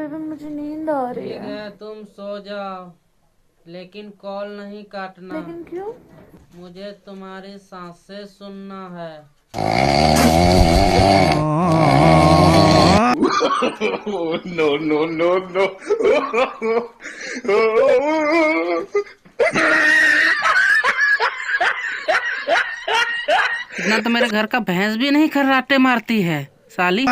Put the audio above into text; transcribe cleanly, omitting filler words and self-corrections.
Baby मुझे नींद आ रही ठीक है। है तुम सो जाओ, लेकिन कॉल नहीं काटना। लेकिन क्यों? मुझे तुम्हारी सांसें सुनना है। No, no, no, no. इतना तो मेरे घर का भैंस भी नहीं खर्राटे मारती है साली।